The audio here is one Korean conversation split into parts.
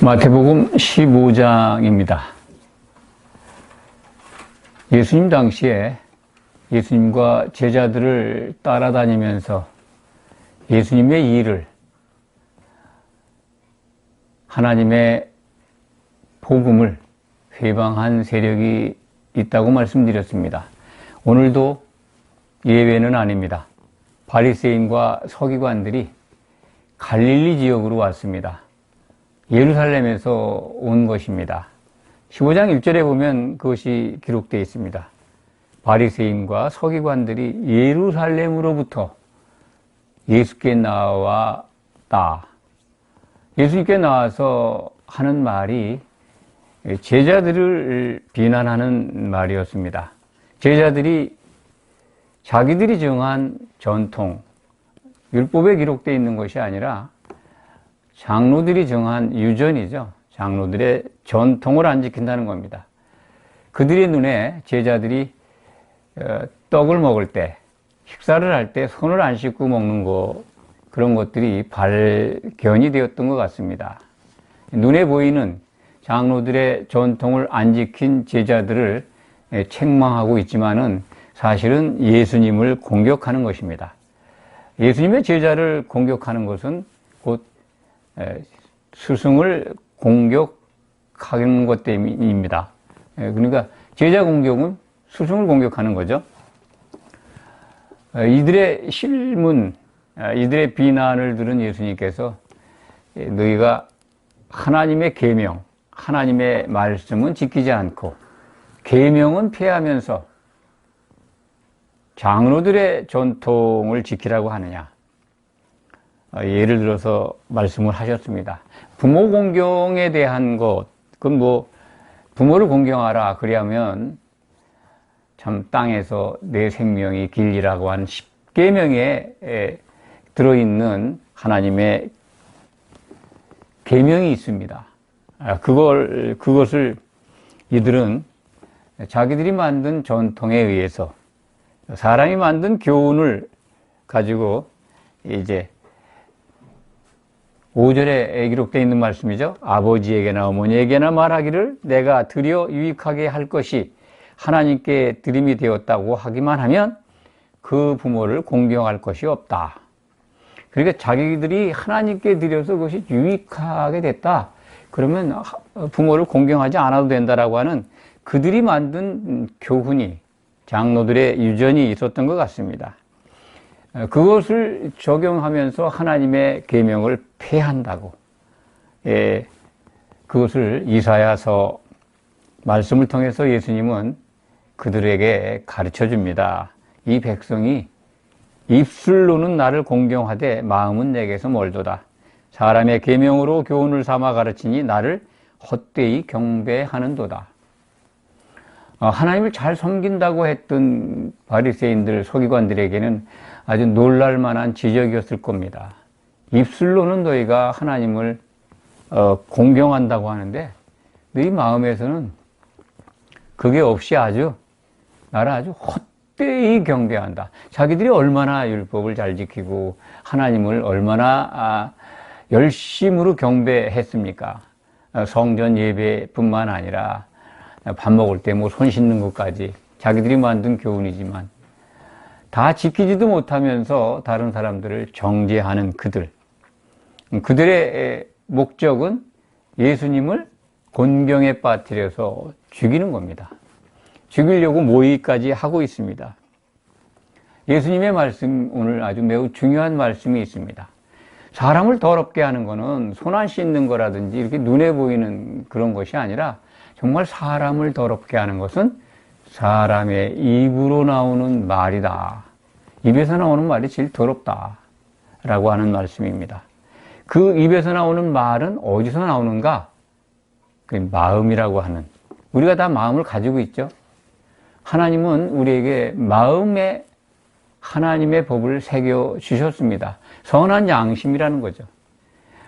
마태복음 15장입니다. 예수님 당시에 예수님과 제자들을 따라다니면서 예수님의 일을, 하나님의 복음을 회방한 세력이 있다고 말씀드렸습니다. 오늘도 예외는 아닙니다. 바리새인과 서기관들이 갈릴리 지역으로 왔습니다. 예루살렘에서 온 것입니다. 15장 1절에 보면 그것이 기록되어 있습니다. 바리새인과 서기관들이 예루살렘으로부터 예수께 나왔다. 예수님께 나와서 하는 말이 제자들을 비난하는 말이었습니다. 제자들이 자기들이 정한 전통, 율법에 기록되어 있는 것이 아니라 장로들이 정한 유전이죠. 장로들의 전통을 안 지킨다는 겁니다. 그들의 눈에 제자들이 떡을 먹을 때, 식사를 할 때 손을 안 씻고 먹는 것, 그런 것들이 발견이 되었던 것 같습니다. 눈에 보이는 장로들의 전통을 안 지킨 제자들을 책망하고 있지만은 사실은 예수님을 공격하는 것입니다. 예수님의 제자를 공격하는 것은 곧 스승을 공격하는 것 때문입니다. 그러니까 제자 공격은 스승을 공격하는 거죠. 이들의 실문, 이들의 비난을 들은 예수님께서 너희가 하나님의 계명, 하나님의 말씀은 지키지 않고 계명은 폐하면서 장로들의 전통을 지키라고 하느냐. 예를 들어서 말씀을 하셨습니다. 부모 공경에 대한 것, 그건 부모를 공경하라. 그러면 참 땅에서 내 생명이 길리라고 하는 10계명에 들어있는 하나님의 계명이 있습니다. 그것을 이들은 자기들이 만든 전통에 의해서 사람이 만든 교훈을 가지고 이제 5절에 기록되어 있는 말씀이죠. 아버지에게나 어머니에게나 말하기를 내가 드려 유익하게 할 것이 하나님께 드림이 되었다고 하기만 하면 그 부모를 공경할 것이 없다. 그러니까 자기들이 하나님께 드려서 그것이 유익하게 됐다. 그러면 부모를 공경하지 않아도 된다라고 하는 그들이 만든 교훈이, 장로들의 유전이 있었던 것 같습니다. 그것을 적용하면서 하나님의 계명을 폐한다고. 그것을 이사야서 말씀을 통해서 예수님은 그들에게 가르쳐 줍니다. 이 백성이 입술로는 나를 공경하되 마음은 내게서 멀도다. 사람의 계명으로 교훈을 삼아 가르치니 나를 헛되이 경배하는도다. 하나님을 잘 섬긴다고 했던 바리새인들, 서기관들에게는 아주 놀랄만한 지적이었을 겁니다. 입술로는 너희가 하나님을 공경한다고 하는데 너희 마음에서는 그게 없이 나를 아주 헛되이 경배한다. 자기들이 얼마나 율법을 잘 지키고 하나님을 얼마나 열심으로 경배했습니까? 성전 예배뿐만 아니라 밥 먹을 때 손 씻는 것까지 자기들이 만든 교훈이지만 다 지키지도 못하면서 다른 사람들을 정죄하는 그들의 목적은 예수님을 곤경에 빠뜨려서 죽이는 겁니다. 죽이려고 모의까지 하고 있습니다. 예수님의 말씀, 오늘 아주 매우 중요한 말씀이 있습니다. 사람을 더럽게 하는 거는 손 안 씻는 거라든지 이렇게 눈에 보이는 그런 것이 아니라 정말 사람을 더럽게 하는 것은 사람의 입으로 나오는 말이다. 입에서 나오는 말이 제일 더럽다. 라고 하는 말씀입니다. 그 입에서 나오는 말은 어디서 나오는가? 그 마음이라고 하는. 우리가 다 마음을 가지고 있죠. 하나님은 우리에게 마음에 하나님의 법을 새겨 주셨습니다. 선한 양심이라는 거죠.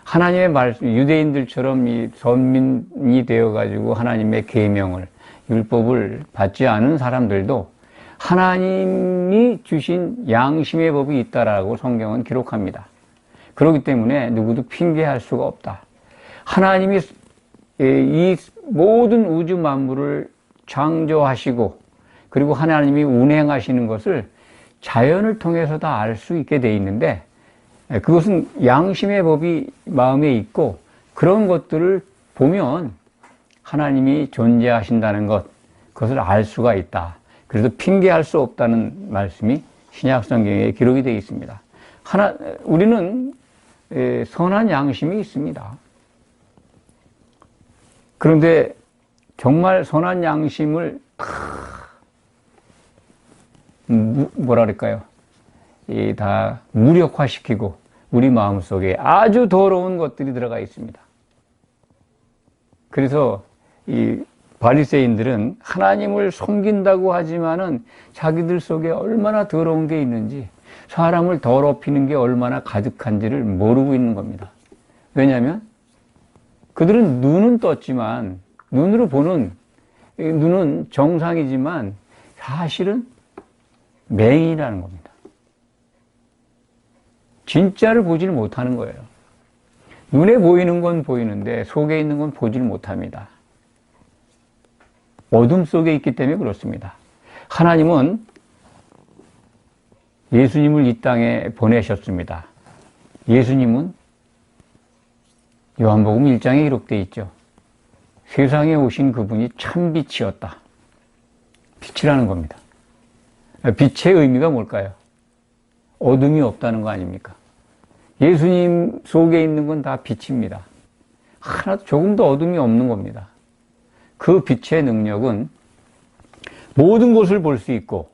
하나님의 말씀, 유대인들처럼 이 선민이 되어가지고 하나님의 계명을, 율법을 받지 않은 사람들도 하나님이 주신 양심의 법이 있다라고 성경은 기록합니다. 그렇기 때문에 누구도 핑계할 수가 없다. 하나님이 이 모든 우주 만물을 창조하시고 그리고 하나님이 운행하시는 것을 자연을 통해서 다 알 수 있게 돼 있는데 그것은 양심의 법이 마음에 있고 그런 것들을 보면 하나님이 존재하신다는 것, 그것을 알 수가 있다. 그래서 핑계할 수 없다는 말씀이 신약 성경에 기록이 되어 있습니다. 우리는 선한 양심이 있습니다. 그런데 정말 선한 양심을 뭐랄까요? 다 무력화시키고 우리 마음속에 아주 더러운 것들이 들어가 있습니다. 그래서 이 바리새인들은 하나님을 섬긴다고 하지만은 자기들 속에 얼마나 더러운 게 있는지, 사람을 더럽히는 게 얼마나 가득한지를 모르고 있는 겁니다. 왜냐하면 그들은 눈은 떴지만, 눈으로 보는 눈은 정상이지만 사실은 맹인이라는 겁니다. 진짜를 보지를 못하는 거예요. 눈에 보이는 건 보이는데 속에 있는 건 보지를 못합니다. 어둠 속에 있기 때문에 그렇습니다. 하나님은 예수님을 이 땅에 보내셨습니다. 예수님은 요한복음 1장에 기록되어 있죠. 세상에 오신 그분이 참 빛이었다. 빛이라는 겁니다. 빛의 의미가 뭘까요? 어둠이 없다는 거 아닙니까? 예수님 속에 있는 건 다 빛입니다. 하나도 조금도 어둠이 없는 겁니다. 그 빛의 능력은 모든 것을 볼 수 있고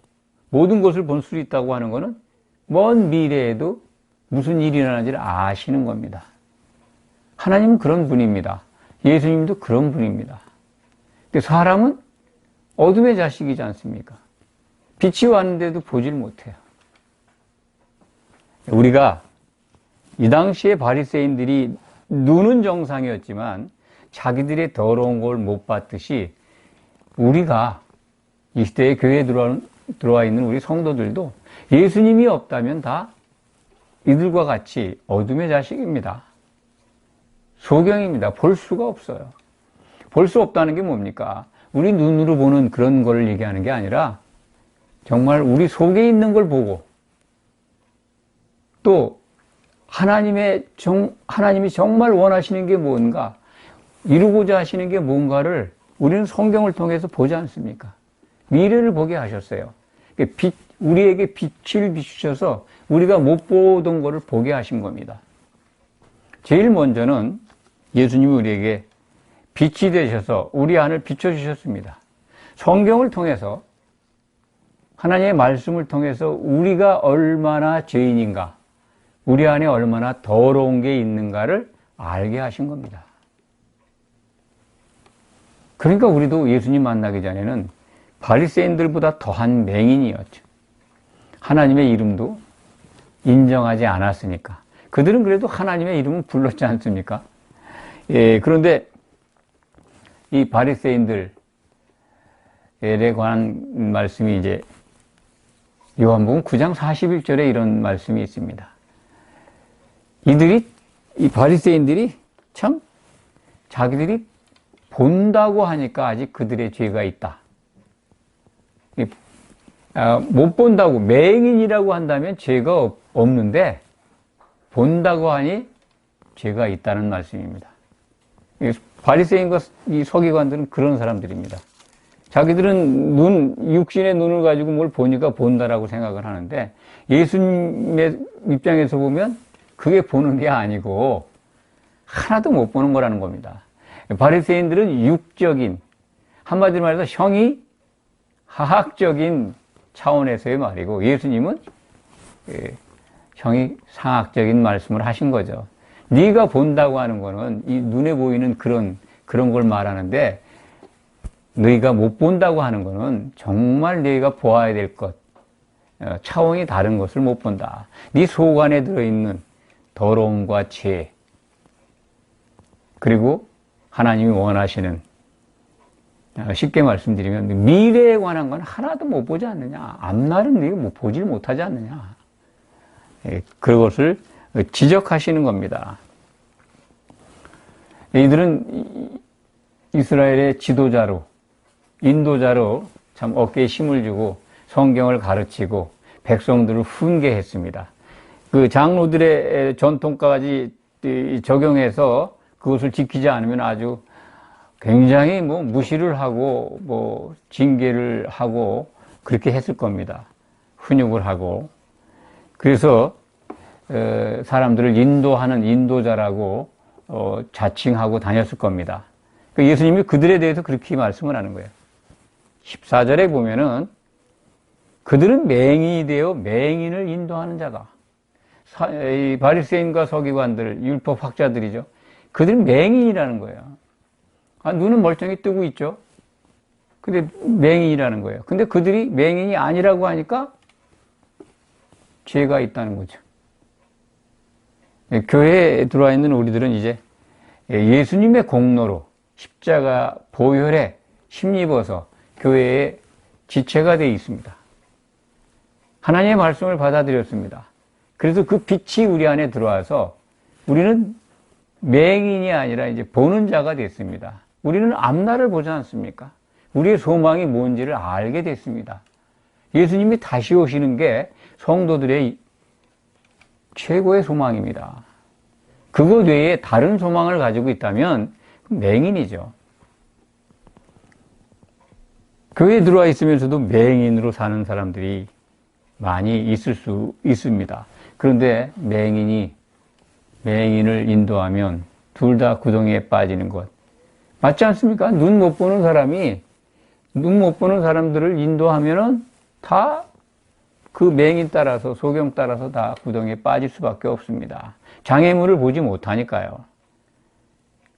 모든 것을 볼 수 있다고 하는 것은 먼 미래에도 무슨 일이 일어나는지를 아시는 겁니다. 하나님은 그런 분입니다. 예수님도 그런 분입니다. 근데 사람은 어둠의 자식이지 않습니까? 빛이 왔는데도 보질 못해요. 우리가 이 당시에 바리새인들이 눈은 정상이었지만 자기들의 더러운 걸 못 봤듯이 우리가 이 시대에 교회에 들어와 있는 우리 성도들도 예수님이 없다면 다 이들과 같이 어둠의 자식입니다. 소경입니다. 볼 수가 없어요. 볼 수 없다는 게 뭡니까? 우리 눈으로 보는 그런 걸 얘기하는 게 아니라 정말 우리 속에 있는 걸 보고 또 하나님이 정말 원하시는 게 뭔가, 이루고자 하시는 게 뭔가를 우리는 성경을 통해서 보지 않습니까? 미래를 보게 하셨어요. 우리에게 빛을 비추셔서 우리가 못 보던 것을 보게 하신 겁니다. 제일 먼저는 예수님이 우리에게 빛이 되셔서 우리 안을 비춰주셨습니다. 성경을 통해서, 하나님의 말씀을 통해서 우리가 얼마나 죄인인가, 우리 안에 얼마나 더러운 게 있는가를 알게 하신 겁니다. 그러니까 우리도 예수님 만나기 전에는 바리새인들보다 더한 맹인이었죠. 하나님의 이름도 인정하지 않았으니까. 그들은 그래도 하나님의 이름은 불렀지 않습니까? 예, 그런데 이 바리새인들에 관한 말씀이 이제 요한복음 9장 41절에 이런 말씀이 있습니다. 이 바리새인들이 참 자기들이 본다고 하니까 아직 그들의 죄가 있다. 못 본다고, 맹인이라고 한다면 죄가 없는데 본다고 하니 죄가 있다는 말씀입니다. 바리새인과 이 서기관들은 그런 사람들입니다. 자기들은 육신의 눈을 가지고 뭘 보니까 본다라고 생각을 하는데 예수님의 입장에서 보면 그게 보는 게 아니고 하나도 못 보는 거라는 겁니다. 바리새인들은 육적인, 한마디로 말해서 형이 하학적인 차원에서의 말이고 예수님은 형이 상학적인 말씀을 하신 거죠. 네가 본다고 하는 거는 이 눈에 보이는 그런 걸 말하는데 너희가 못 본다고 하는 거는 정말 너희가 보아야 될 것, 차원이 다른 것을 못 본다. 네 속 안에 들어있는 더러움과 죄, 그리고 하나님이 원하시는, 쉽게 말씀드리면 미래에 관한 건 하나도 못 보지 않느냐, 앞날은 네가 보질 못하지 않느냐, 그것을 지적하시는 겁니다. 이들은 이스라엘의 지도자로, 인도자로 참 어깨에 힘을 주고 성경을 가르치고 백성들을 훈계했습니다. 그 장로들의 전통까지 적용해서 그것을 지키지 않으면 아주 굉장히 무시를 하고 징계를 하고 그렇게 했을 겁니다. 훈육을 하고. 그래서 사람들을 인도하는 인도자라고 자칭하고 다녔을 겁니다. 예수님이 그들에 대해서 그렇게 말씀을 하는 거예요. 14절에 보면은 그들은 맹인이 되어 맹인을 인도하는 자가, 바리새인과 서기관들, 율법 학자들이죠. 그들은 맹인이라는 거예요. 눈은 멀쩡히 뜨고 있죠. 근데 맹인이라는 거예요. 근데 그들이 맹인이 아니라고 하니까 죄가 있다는 거죠. 교회에 들어와 있는 우리들은 이제 예수님의 공로로 십자가 보혈에 힘입어서 교회의 지체가 되어 있습니다. 하나님의 말씀을 받아들였습니다. 그래서 그 빛이 우리 안에 들어와서 우리는 맹인이 아니라 이제 보는 자가 됐습니다. 우리는 앞날을 보지 않습니까? 우리의 소망이 뭔지를 알게 됐습니다. 예수님이 다시 오시는 게 성도들의 최고의 소망입니다. 그것 외에 다른 소망을 가지고 있다면 맹인이죠. 교회에 들어와 있으면서도 맹인으로 사는 사람들이 많이 있을 수 있습니다. 그런데 맹인을 인도하면 둘 다 구덩이에 빠지는 것 맞지 않습니까? 눈 못 보는 사람들을 인도하면은 다 그 맹인 따라서, 소경 따라서 다 구덩이에 빠질 수밖에 없습니다. 장애물을 보지 못하니까요.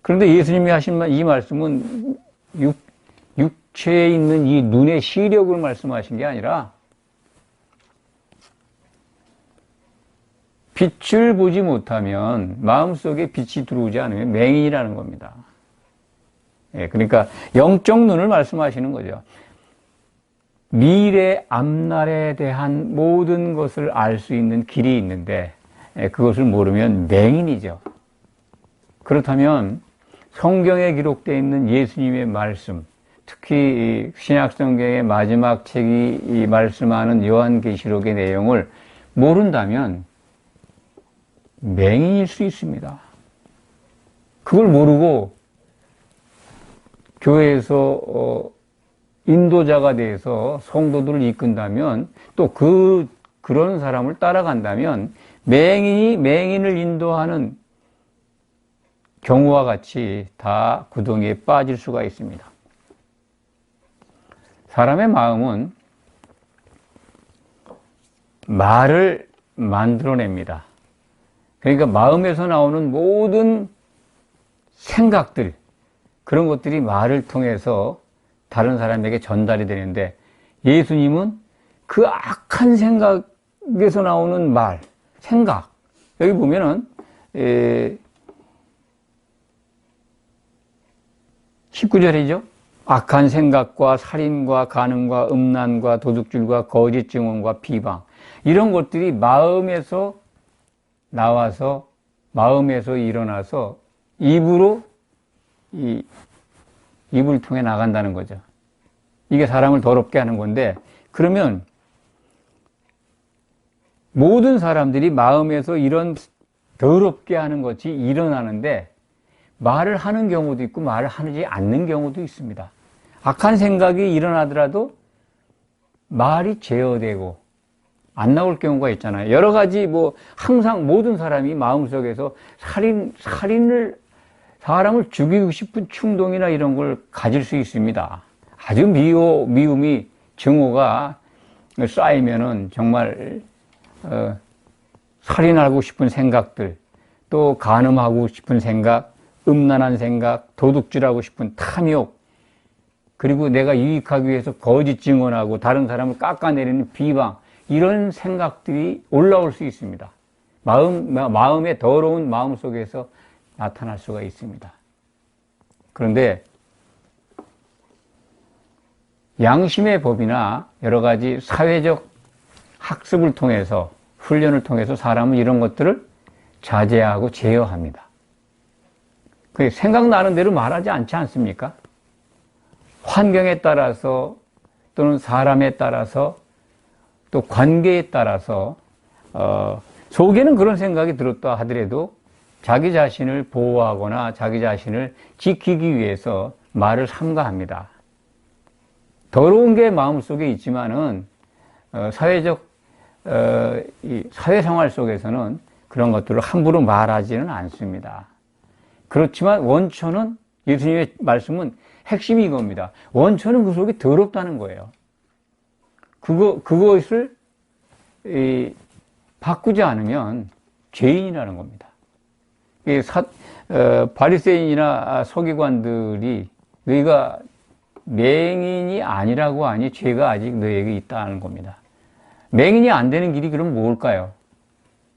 그런데 예수님이 하신 이 말씀은 육체에 있는 이 눈의 시력을 말씀하신 게 아니라 빛을 보지 못하면, 마음속에 빛이 들어오지 않으면 맹인이라는 겁니다. 그러니까 영적 눈을 말씀하시는 거죠. 미래 앞날에 대한 모든 것을 알 수 있는 길이 있는데 그것을 모르면 맹인이죠. 그렇다면 성경에 기록되어 있는 예수님의 말씀, 특히 신약성경의 마지막 책이 말씀하는 요한계시록의 내용을 모른다면 맹인일 수 있습니다. 그걸 모르고 교회에서 인도자가 돼서 성도들을 이끈다면, 또 그런 사람을 따라간다면 맹인이 맹인을 인도하는 경우와 같이 다 구덩이에 빠질 수가 있습니다. 사람의 마음은 말을 만들어냅니다. 그러니까 마음에서 나오는 모든 생각들, 그런 것들이 말을 통해서 다른 사람에게 전달이 되는데, 예수님은 그 악한 생각에서 나오는 말, 생각, 여기 보면은 19절이죠. 악한 생각과 살인과 간음과 음란과 도둑질과 거짓 증언과 비방, 이런 것들이 마음에서 나와서, 마음에서 일어나서 입으로 입을 통해 나간다는 거죠. 이게 사람을 더럽게 하는 건데, 그러면 모든 사람들이 마음에서 이런 더럽게 하는 것이 일어나는데 말을 하는 경우도 있고 말을 하지 않는 경우도 있습니다. 악한 생각이 일어나더라도 말이 제어되고 안 나올 경우가 있잖아요. 여러 가지 항상 모든 사람이 마음속에서 살인을, 사람을 죽이고 싶은 충동이나 이런 걸 가질 수 있습니다. 아주 미움이, 증오가 쌓이면은 정말 살인하고 싶은 생각들, 또 간음하고 싶은 생각, 음란한 생각, 도둑질하고 싶은 탐욕, 그리고 내가 유익하기 위해서 거짓 증언하고 다른 사람을 깎아내리는 비방, 이런 생각들이 올라올 수 있습니다. 마음의 더러운 마음 속에서 나타날 수가 있습니다. 그런데 양심의 법이나 여러 가지 사회적 학습을 통해서, 훈련을 통해서 사람은 이런 것들을 자제하고 제어합니다. 생각나는 대로 말하지 않지 않습니까? 환경에 따라서 또는 사람에 따라서 또 관계에 따라서 속에는 그런 생각이 들었다 하더라도 자기 자신을 보호하거나 자기 자신을 지키기 위해서 말을 삼가합니다. 더러운 게 마음속에 있지만은 사회적 이 사회생활 속에서는 그런 것들을 함부로 말하지는 않습니다. 그렇지만 원초는 예수님의 말씀은 핵심이 이겁니다. 원초는 그 속에 더럽다는 거예요. 그것을 바꾸지 않으면 죄인이라는 겁니다. 바리새인이나 서기관들이 너희가 맹인이 아니라고 하니 죄가 아직 너희에게 있다는 겁니다. 맹인이 안 되는 길이 그럼 뭘까요?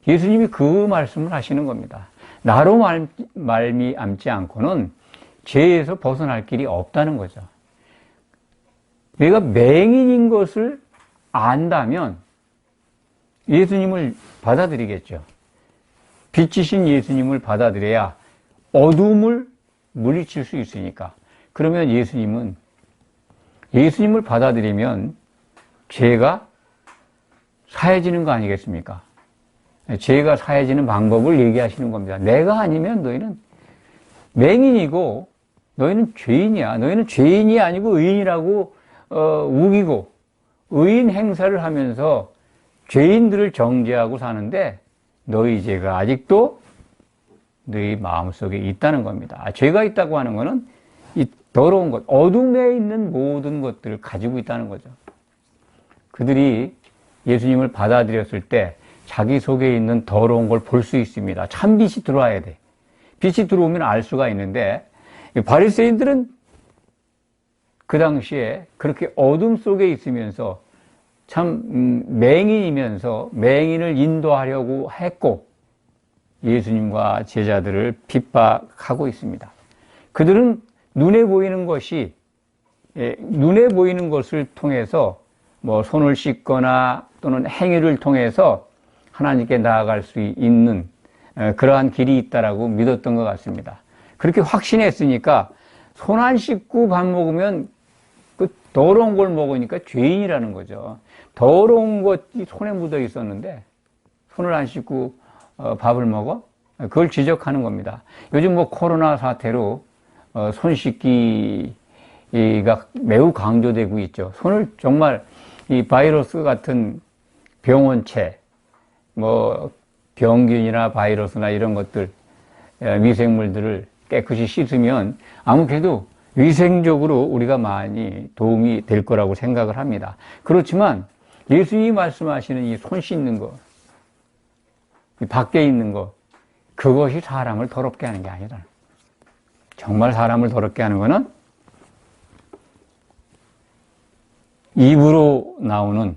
예수님이 그 말씀을 하시는 겁니다. 나로 말미암지 않고는 죄에서 벗어날 길이 없다는 거죠. 내가 맹인인 것을 안다면 예수님을 받아들이겠죠. 빛이신 예수님을 받아들여야 어둠을 물리칠 수 있으니까. 그러면 예수님을 받아들이면 죄가 사해지는 거 아니겠습니까? 죄가 사해지는 방법을 얘기하시는 겁니다. 내가 아니면 너희는 맹인이고 너희는 죄인이야. 너희는 죄인이 아니고 의인이라고 우기고 의인 행사를 하면서 죄인들을 정죄하고 사는데 너희 죄가 아직도 너희 마음속에 있다는 겁니다. 죄가 있다고 하는 것은 이 더러운 것, 어둠에 있는 모든 것들을 가지고 있다는 거죠. 그들이 예수님을 받아들였을 때 자기 속에 있는 더러운 걸 볼 수 있습니다. 참빛이 들어와야 돼. 빛이 들어오면 알 수가 있는데 바리새인들은 그 당시에 그렇게 어둠 속에 있으면서 참 맹인이면서 맹인을 인도하려고 했고 예수님과 제자들을 핍박하고 있습니다. 그들은 눈에 보이는 것을 통해서 뭐 손을 씻거나 또는 행위를 통해서 하나님께 나아갈 수 있는 그러한 길이 있다라고 믿었던 것 같습니다. 그렇게 확신했으니까 손 안 씻고 밥 먹으면 그 더러운 걸 먹으니까 죄인이라는 거죠. 더러운 것이 손에 묻어 있었는데 손을 안 씻고 밥을 먹어? 그걸 지적하는 겁니다. 요즘 뭐 코로나 사태로 손 씻기가 매우 강조되고 있죠. 손을 정말 이 바이러스 같은 병원체, 뭐 병균이나 바이러스나 이런 것들, 미생물들을 깨끗이 씻으면 아무래도 위생적으로 우리가 많이 도움이 될 거라고 생각을 합니다. 그렇지만 예수님이 말씀하시는 이 손 씻는 거, 이 밖에 있는 거, 그것이 사람을 더럽게 하는 게 아니라 정말 사람을 더럽게 하는 거는 입으로 나오는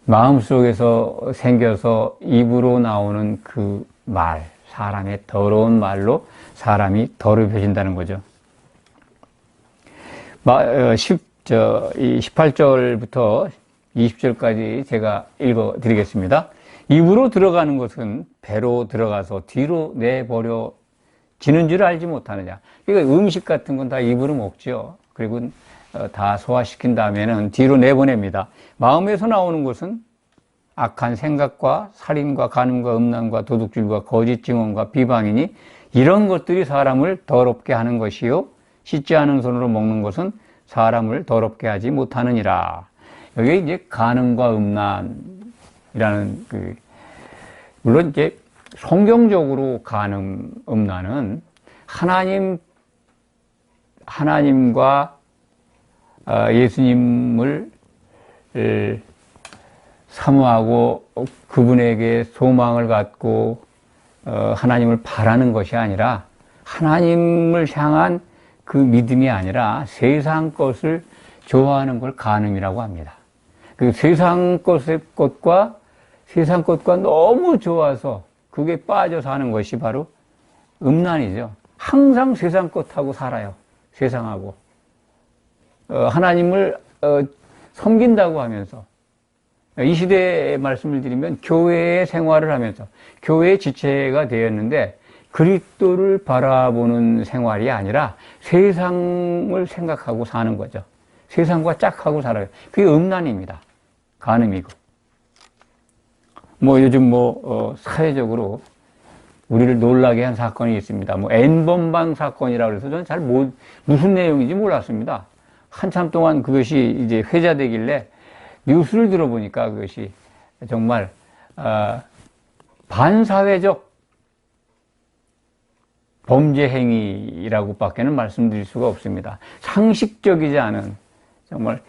마음속에서 생겨서 입으로 나오는 그 말, 사람의 더러운 말로 사람이 더럽혀진다는 거죠. 18절부터 20절까지 제가 읽어 드리겠습니다. 입으로 들어가는 것은 배로 들어가서 뒤로 내버려지는 줄 알지 못하느냐. 그러니까 음식 같은 건 다 입으로 먹죠. 그리고 다 소화시킨 다음에는 뒤로 내보냅니다. 마음에서 나오는 것은 악한 생각과 살인과 간음과 음란과 도둑질과 거짓 증언과 비방이니 이런 것들이 사람을 더럽게 하는 것이요 씻지 않은 손으로 먹는 것은 사람을 더럽게 하지 못하느니라. 여기 이제 간음과 음란이라는 물론 이제 성경적으로 간음, 음란은 하나님과 예수님을 사모하고 그분에게 소망을 갖고 하나님을 바라는 것이 아니라 하나님을 향한 그 믿음이 아니라 세상 것을 좋아하는 걸 간음이라고 합니다. 그 세상 것과 너무 좋아서 그게 빠져 사는 것이 바로 음란이죠. 항상 세상 것하고 살아요. 세상하고. 하나님을 섬긴다고 하면서 이 시대에 말씀을 드리면 교회의 생활을 하면서 교회의 지체가 되었는데 그리스도를 바라보는 생활이 아니라 세상을 생각하고 사는 거죠. 세상과 짝하고 살아요. 그게 음란입니다. 간음이고. 요즘 사회적으로 우리를 놀라게 한 사건이 있습니다. N번방 사건이라고 해서 저는 잘 무슨 내용인지 몰랐습니다. 한참 동안 그것이 이제 회자되길래 뉴스를 들어보니까 그것이 정말, 반사회적 범죄 행위라고 밖에는 말씀드릴 수가 없습니다. 상식적이지 않은, 정말,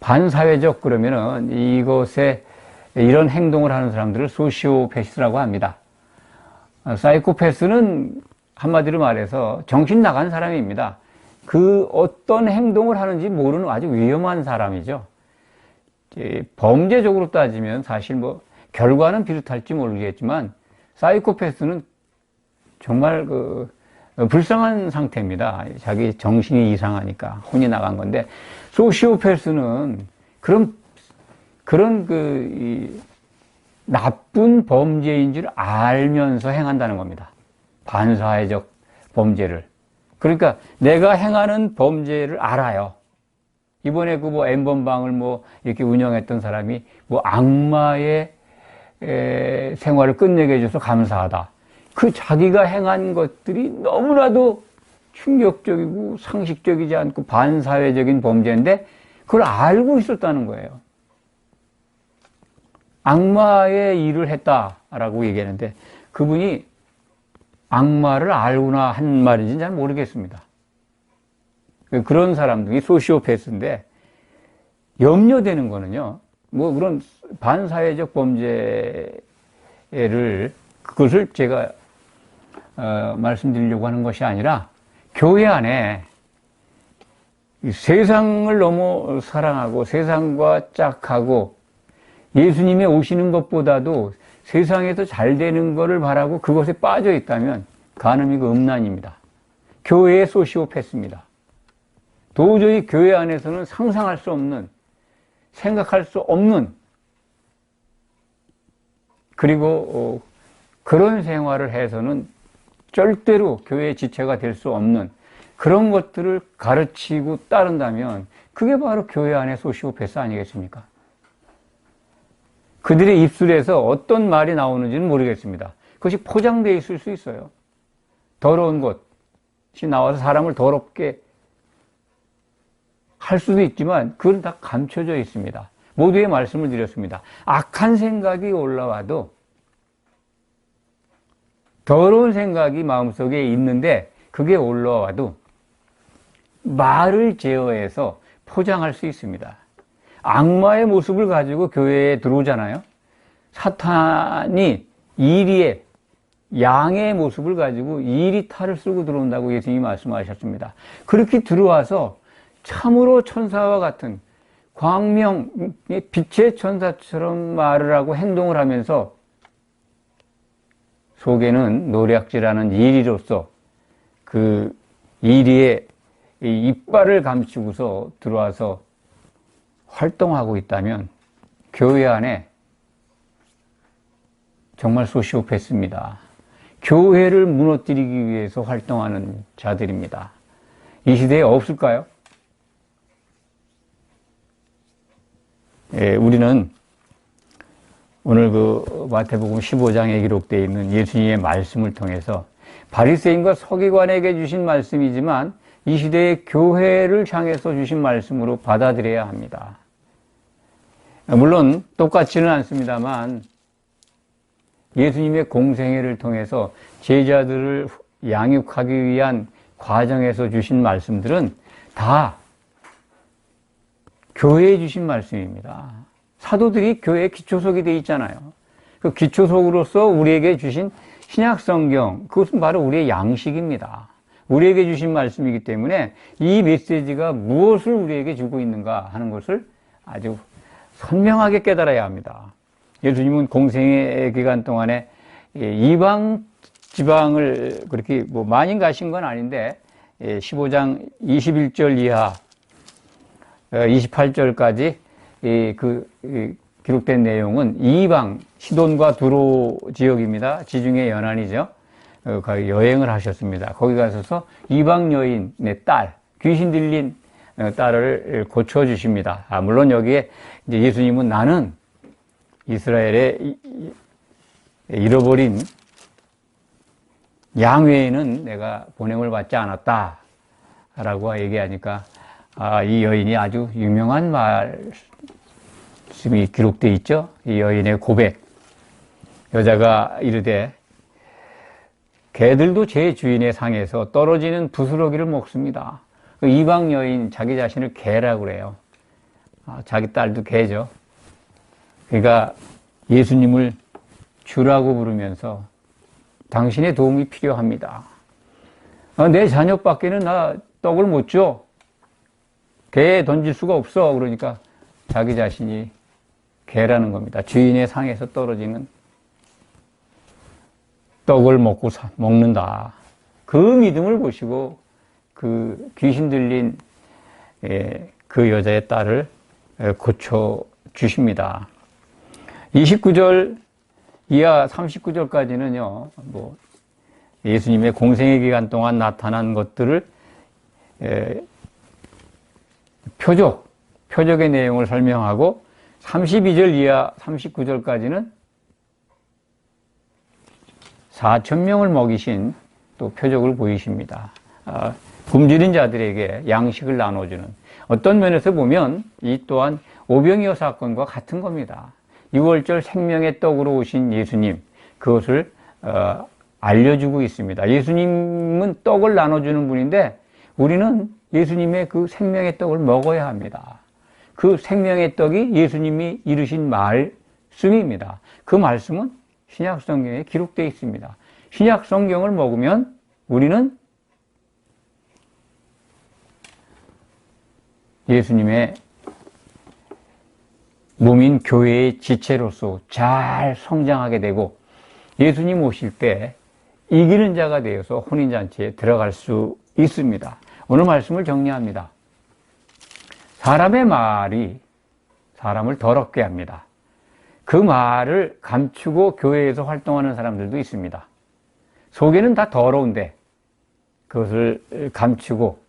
반사회적 그러면은 이것에 이런 행동을 하는 사람들을 소시오패스라고 합니다. 사이코패스는 한마디로 말해서 정신 나간 사람입니다. 그 어떤 행동을 하는지 모르는 아주 위험한 사람이죠. 범죄적으로 따지면 사실 결과는 비슷할지 모르겠지만 사이코패스는 정말 불쌍한 상태입니다. 자기 정신이 이상하니까 혼이 나간 건데, 소시오패스는 그런 나쁜 범죄인 줄 알면서 행한다는 겁니다. 반사회적 범죄를. 그러니까 내가 행하는 범죄를 알아요. 이번에 N번방을 이렇게 운영했던 사람이 악마의 생활을 끝내게 해줘서 감사하다. 그 자기가 행한 것들이 너무나도 충격적이고 상식적이지 않고 반사회적인 범죄인데 그걸 알고 있었다는 거예요. 악마의 일을 했다라고 얘기하는데 그분이 악마를 알고나 한 말인지는 잘 모르겠습니다. 그런 사람들이 소시오패스인데 염려되는 거는요, 그런 반사회적 범죄를 그것을 제가 말씀드리려고 하는 것이 아니라 교회 안에 세상을 너무 사랑하고 세상과 짝하고 예수님이 오시는 것보다도 세상에서 잘 되는 것을 바라고 그것에 빠져 있다면 간음이고 음란입니다. 교회의 소시오패스입니다. 도저히 교회 안에서는 상상할 수 없는, 생각할 수 없는, 그리고 그런 생활을 해서는 절대로 교회의 지체가 될 수 없는 그런 것들을 가르치고 따른다면 그게 바로 교회 안의 소시오패스 아니겠습니까? 그들의 입술에서 어떤 말이 나오는지는 모르겠습니다. 그것이 포장되어 있을 수 있어요. 더러운 것이 나와서 사람을 더럽게 할 수도 있지만 그건 다 감춰져 있습니다. 모두의 말씀을 드렸습니다. 악한 생각이 올라와도 더러운 생각이 마음속에 있는데 그게 올라와도 말을 제어해서 포장할 수 있습니다. 악마의 모습을 가지고 교회에 들어오잖아요. 사탄이 이리의 양의 모습을 가지고 이리 탈을 쓰고 들어온다고 예수님이 말씀하셨습니다. 그렇게 들어와서 참으로 천사와 같은 광명, 빛의 천사처럼 말을 하고 행동을 하면서 속에는 노략질하는 이리로서 그 이리의 이빨을 감추고서 들어와서 활동하고 있다면 교회 안에 정말 소시오패스입니다. 교회를 무너뜨리기 위해서 활동하는 자들입니다. 이 시대에 없을까요? 우리는 오늘 마태복음 15장에 기록되어 있는 예수님의 말씀을 통해서 바리새인과 서기관에게 주신 말씀이지만 이 시대의 교회를 향해서 주신 말씀으로 받아들여야 합니다. 물론 똑같지는 않습니다만 예수님의 공생애를 통해서 제자들을 양육하기 위한 과정에서 주신 말씀들은 다 교회에 주신 말씀입니다. 사도들이 교회의 기초석이 되어 있잖아요. 그 기초석으로서 우리에게 주신 신약성경, 그것은 바로 우리의 양식입니다. 우리에게 주신 말씀이기 때문에 이 메시지가 무엇을 우리에게 주고 있는가 하는 것을 아주 선명하게 깨달아야 합니다. 예수님은 공생의 기간 동안에 이방 지방을 그렇게 많이 가신 건 아닌데 15장 21절 이하 28절까지 기록된 내용은 이방 시돈과 두로 지역입니다. 지중해 연안이죠. 거기 여행을 하셨습니다. 거기 가셔서 이방 여인의 딸, 귀신 들린 딸을 고쳐주십니다. 물론 여기에 이제 예수님은 나는 이스라엘의 잃어버린 양 외에는 내가 보냄을 받지 않았다. 라고 얘기하니까, 이 여인이 아주 유명한 말씀이 기록되어 있죠. 이 여인의 고백. 여자가 이르되, 개들도 제 주인의 상에서 떨어지는 부스러기를 먹습니다. 그 이방 여인 자기 자신을 개라고 그래요. 자기 딸도 개죠. 그러니까 예수님을 주라고 부르면서 당신의 도움이 필요합니다. 내 자녀밖에는 나 떡을 못 줘. 개에 던질 수가 없어. 그러니까 자기 자신이 개라는 겁니다. 주인의 상에서 떨어지는 떡을 먹는다. 그 믿음을 보시고 그 귀신 들린 그 여자의 딸을 고쳐주십니다. 29절 이하 39절까지는요, 예수님의 공생의 기간 동안 나타난 것들을 표적의 내용을 설명하고 32절 이하 39절까지는 4,000명을 먹이신 또 표적을 보이십니다. 굶주린 자들에게 양식을 나눠주는, 어떤 면에서 보면 이 또한 오병이어 사건과 같은 겁니다. 6월절 생명의 떡으로 오신 예수님, 그것을 알려주고 있습니다. 예수님은 떡을 나눠주는 분인데 우리는 예수님의 그 생명의 떡을 먹어야 합니다. 그 생명의 떡이 예수님이 이루신 말씀입니다. 그 말씀은 신약 성경에 기록되어 있습니다. 신약 성경을 먹으면 우리는 예수님의 몸인 교회의 지체로서 잘 성장하게 되고 예수님 오실 때 이기는 자가 되어서 혼인잔치에 들어갈 수 있습니다. 오늘 말씀을 정리합니다. 사람의 말이 사람을 더럽게 합니다. 그 말을 감추고 교회에서 활동하는 사람들도 있습니다. 속에는 다 더러운데 그것을 감추고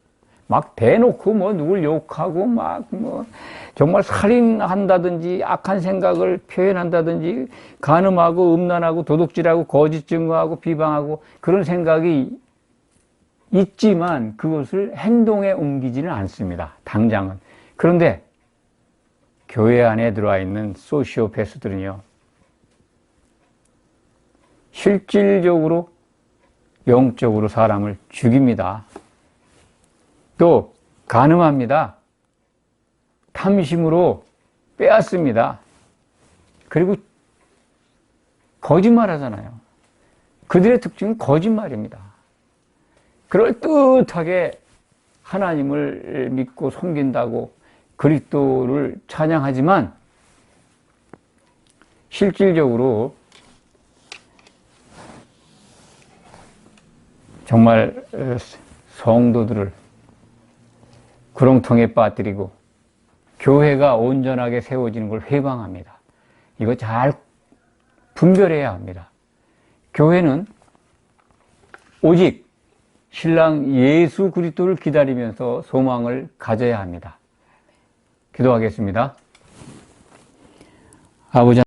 막 대놓고 누굴 욕하고 정말 살인한다든지 악한 생각을 표현한다든지 간음하고 음란하고 도둑질하고 거짓 증거하고 비방하고 그런 생각이 있지만 그것을 행동에 옮기지는 않습니다. 당장은. 그런데 교회 안에 들어와 있는 소시오패스들은요, 실질적으로 영적으로 사람을 죽입니다. 또 간음합니다. 탐심으로 빼앗습니다. 그리고 거짓말하잖아요. 그들의 특징은 거짓말입니다. 그럴듯하게 하나님을 믿고 섬긴다고 그리스도를 찬양하지만 실질적으로 정말 성도들을 구렁텅이에 빠뜨리고 교회가 온전하게 세워지는 걸 회방합니다. 이거 잘 분별해야 합니다. 교회는 오직 신랑 예수 그리스도를 기다리면서 소망을 가져야 합니다. 기도하겠습니다. 아버지